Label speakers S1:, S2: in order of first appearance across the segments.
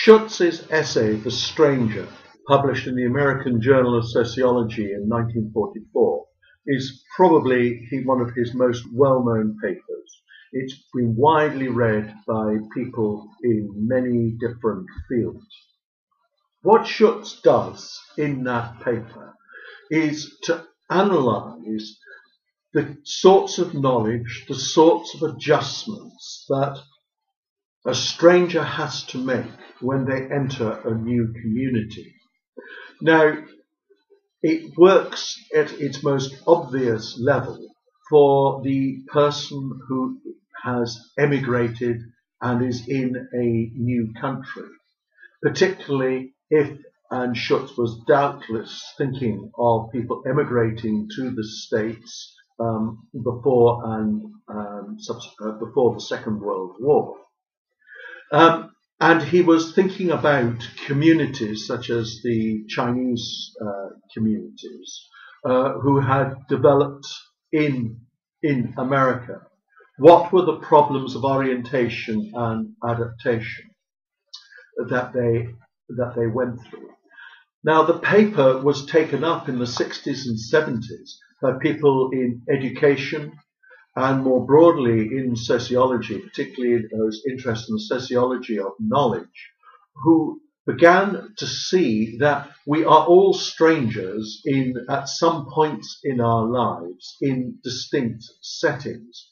S1: Schutz's essay, The Stranger, published in the American Journal of Sociology in 1944, is probably one of his most well-known papers. It's been widely read by people in many different fields. What Schutz does in that paper is to analyse the sorts of knowledge, the sorts of adjustments that a stranger has to make when they enter a new community. Now, it works at its most obvious level for the person who has emigrated and is in a new country, particularly if, and Schutz was doubtless thinking of people emigrating to the States before the Second World War. And he was thinking about communities such as the Chinese communities who had developed in America. What were the problems of orientation and adaptation that they went through? Now, the paper was taken up in the 60s and 70s by people in education and more broadly in sociology, particularly those interested in the sociology of knowledge, who began to see that we are all strangers at some points in our lives in distinct settings.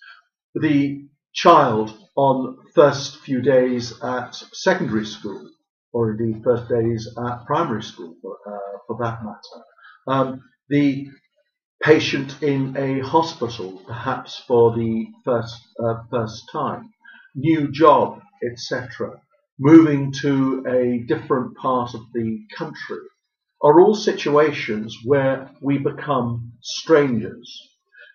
S1: The child on first few days at secondary school, or indeed first days at primary school for that matter. The patient in a hospital, perhaps for the first time, new job, etc., moving to a different part of the country, are all situations where we become strangers.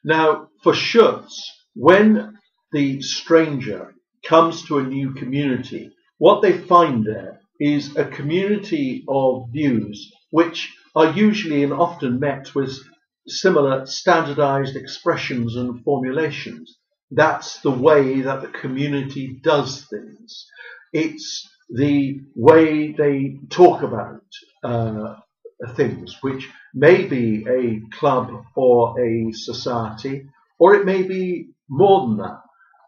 S1: Now, for Schutz, when the stranger comes to a new community, what they find there is a community of views which are usually and often met with similar standardized expressions and formulations. That's the way that the community does things. It's the way they talk about things, which may be a club or a society, or it may be more than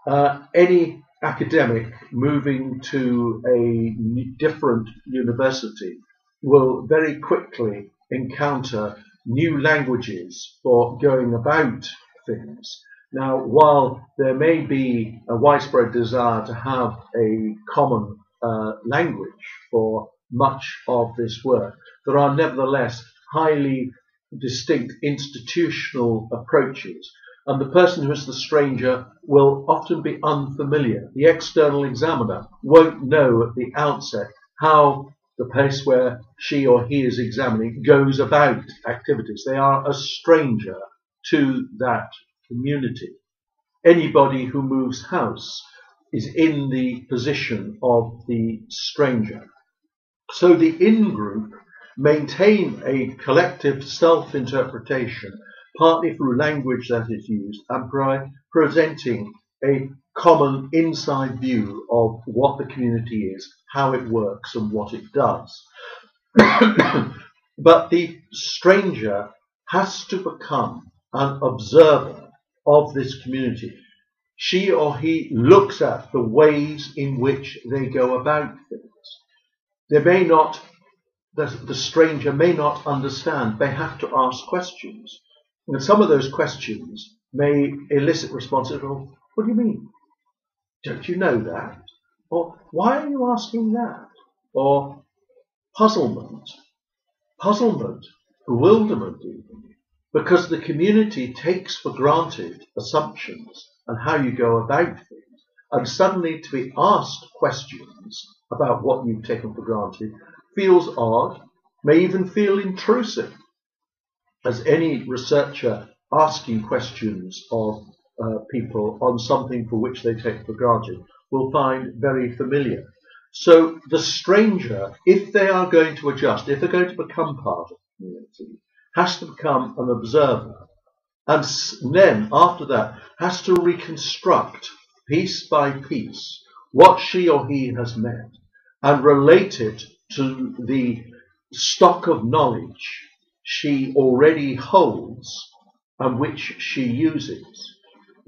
S1: that. Any academic moving to a different university will very quickly encounter new languages for going about things. Now, while there may be a widespread desire to have a common language for much of this work, there are nevertheless highly distinct institutional approaches, and the person who is the stranger will often be unfamiliar. The external examiner won't know at the outset how the place where she or he is examining goes about activities. They are a stranger to that community. Anybody who moves house is in the position of the stranger. So the in-group maintain a collective self-interpretation, partly through language that is used and presenting a common inside view of what the community is, how it works and what it does. But the stranger has to become an observer of this community. She or he looks at the ways in which they go about things. The stranger may not understand. They have to ask questions. And some of those questions may elicit responses. Well, what do you mean? Don't you know that? Or why are you asking that? Or puzzlement, bewilderment even, because the community takes for granted assumptions and how you go about things, and suddenly to be asked questions about what you've taken for granted feels odd, may even feel intrusive, as any researcher asking questions of people on something for which they take for granted will find very familiar. So the stranger, if they are going to adjust, if they're going to become part of the community, has to become an observer, and then after that has to reconstruct piece by piece what she or he has met, and relate it to the stock of knowledge she already holds and which she uses,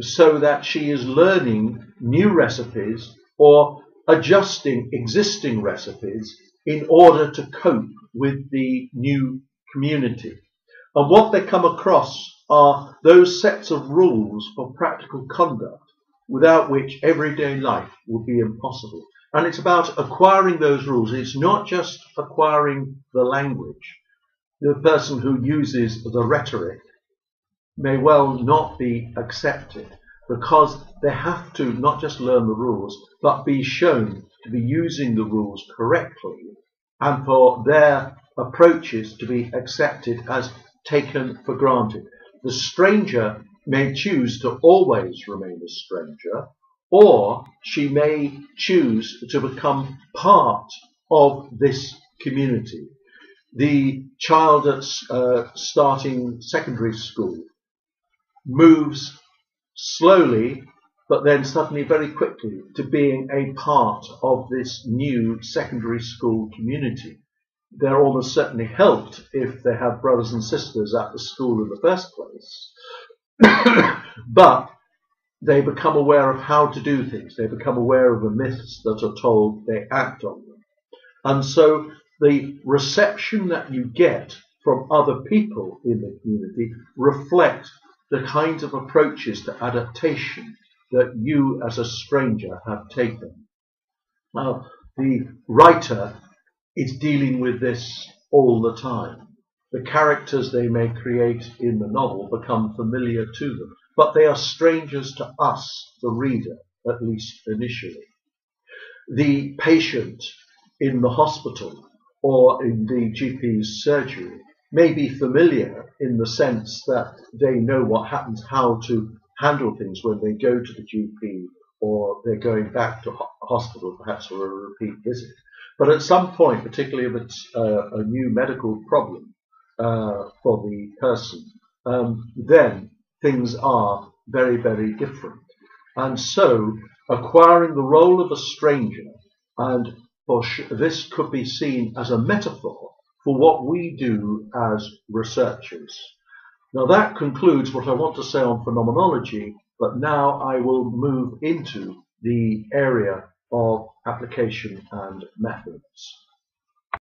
S1: so that she is learning new recipes or adjusting existing recipes in order to cope with the new community. And what they come across are those sets of rules for practical conduct without which everyday life would be impossible. And it's about acquiring those rules. It's not just acquiring the language. The person who uses the rhetoric may well not be accepted, because they have to not just learn the rules, but be shown to be using the rules correctly, and for their approaches to be accepted as taken for granted. The stranger may choose to always remain a stranger, or she may choose to become part of this community. The child that's starting secondary school moves slowly, but then suddenly very quickly, to being a part of this new secondary school community. They're almost certainly helped if they have brothers and sisters at the school in the first place, but they become aware of how to do things. They become aware of the myths that are told. They act on them. And so the reception that you get from other people in the community reflect the kinds of approaches to adaptation that you as a stranger have taken. Now, the writer is dealing with this all the time. The characters they may create in the novel become familiar to them, but they are strangers to us, the reader, at least initially. The patient in the hospital or in the GP's surgery may be familiar in the sense that they know what happens, how to handle things when they go to the GP or they're going back to hospital, perhaps for a repeat visit. But at some point, particularly if it's a new medical problem for the person, then things are very, very different. And so acquiring the role of a stranger, and this could be seen as a metaphor for what we do as researchers. Now that concludes what I want to say on phenomenology, but now I will move into the area of application and methods.